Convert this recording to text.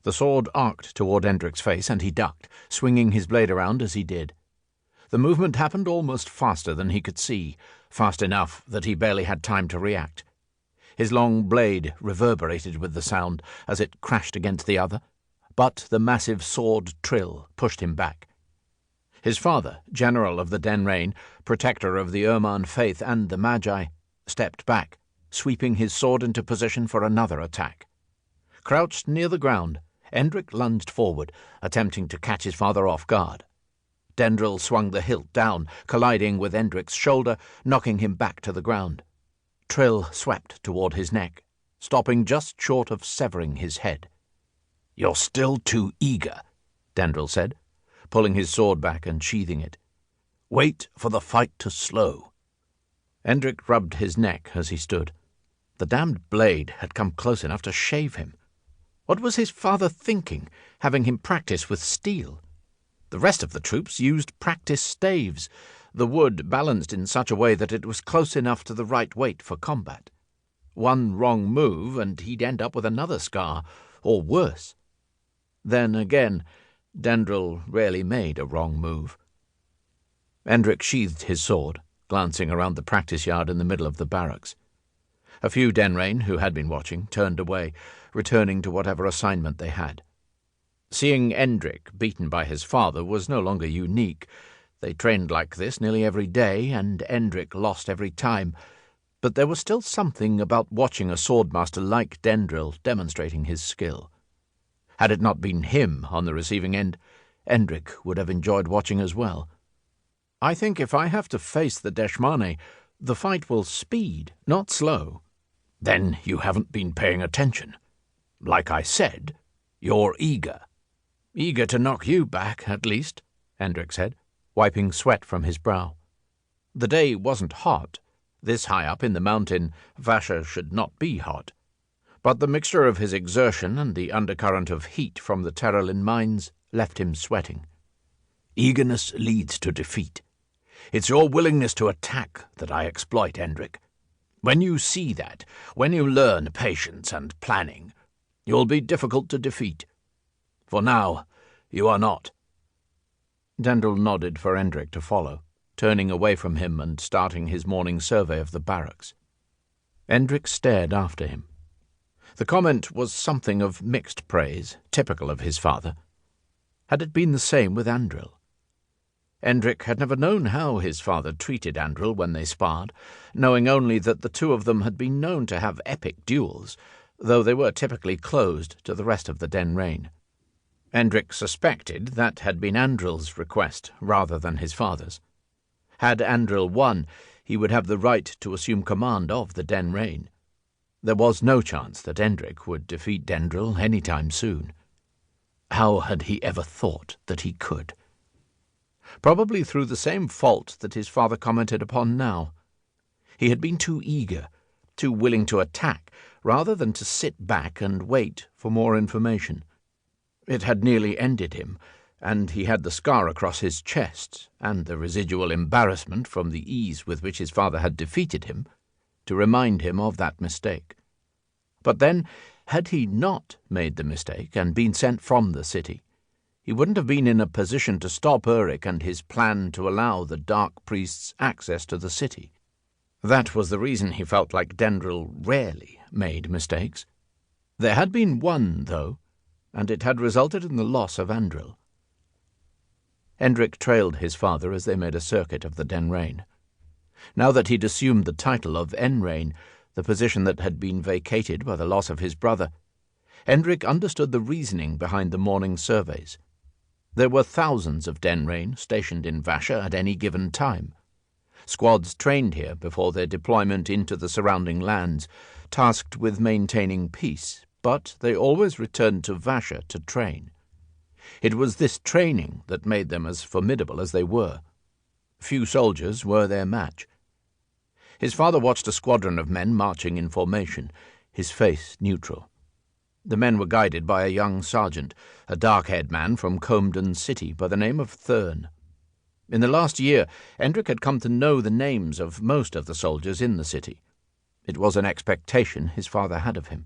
The sword arced toward Endric's face, and he ducked, swinging his blade around as he did. The movement happened almost faster than he could see, fast enough that he barely had time to react. His long blade reverberated with the sound as it crashed against the other, but the massive sword trill pushed him back. His father, general of the Denraen, protector of the Erman faith and the Magi, stepped back, sweeping his sword into position for another attack. Crouched near the ground, Endric lunged forward, attempting to catch his father off guard. Denraen swung the hilt down, colliding with Endric's shoulder, knocking him back to the ground. Trill swept toward his neck, stopping just short of severing his head. "You're still too eager," Denraen said, pulling his sword back and sheathing it. "Wait for the fight to slow." Endric rubbed his neck as he stood. The damned blade had come close enough to shave him. What was his father thinking, having him practice with steel? The rest of the troops used practice staves, the wood balanced in such a way that it was close enough to the right weight for combat. One wrong move and he'd end up with another scar, or worse. Then again, Denraen rarely made a wrong move. Endric sheathed his sword, glancing around the practice yard in the middle of the barracks. A few Denraen, who had been watching, turned away, returning to whatever assignment they had. Seeing Endric beaten by his father was no longer unique. They trained like this nearly every day, and Endric lost every time. But there was still something about watching a swordmaster like Denraen demonstrating his skill. Had it not been him on the receiving end, Endric would have enjoyed watching as well. "I think if I have to face the Deshmane, the fight will speed, not slow." "Then you haven't been paying attention. Like I said, you're eager." "Eager to knock you back, at least," Endric said, wiping sweat from his brow. The day wasn't hot. This high up in the mountain, Vasha should not be hot. But the mixture of his exertion and the undercurrent of heat from the Terralin mines left him sweating. "Eagerness leads to defeat. It's your willingness to attack that I exploit, Endric. When you see that, when you learn patience and planning, you'll be difficult to defeat. For now, you are not." Denraen nodded for Endric to follow, turning away from him and starting his morning survey of the barracks. Endric stared after him. The comment was something of mixed praise, typical of his father. Had it been the same with Andril? Endric had never known how his father treated Andril when they sparred, knowing only that the two of them had been known to have epic duels, though they were typically closed to the rest of the Denraen. Endric suspected that had been Andril's request rather than his father's. Had Andril won, he would have the right to assume command of the Denraen. There was no chance that Endric would defeat Denraen any time soon. How had he ever thought that he could? Probably through the same fault that his father commented upon now. He had been too eager, too willing to attack, rather than to sit back and wait for more information. It had nearly ended him, and he had the scar across his chest, and the residual embarrassment from the ease with which his father had defeated him, to remind him of that mistake. But then, had he not made the mistake and been sent from the city, he wouldn't have been in a position to stop Urik and his plan to allow the Dark Priests access to the city. That was the reason he felt like Denraen rarely made mistakes. There had been one, though, and it had resulted in the loss of Andril. Endric trailed his father as they made a circuit of the Denraen. Now that he'd assumed the title of Enraen, the position that had been vacated by the loss of his brother, Endric understood the reasoning behind the morning surveys. There were thousands of Denraen stationed in Vasha at any given time. Squads trained here before their deployment into the surrounding lands, tasked with maintaining peace, but they always returned to Vasha to train. It was this training that made them as formidable as they were. Few soldiers were their match. His father watched a squadron of men marching in formation, his face neutral. The men were guided by a young sergeant, a dark-haired man from Comden City by the name of Thurn. In the last year, Endric had come to know the names of most of the soldiers in the city. It was an expectation his father had of him.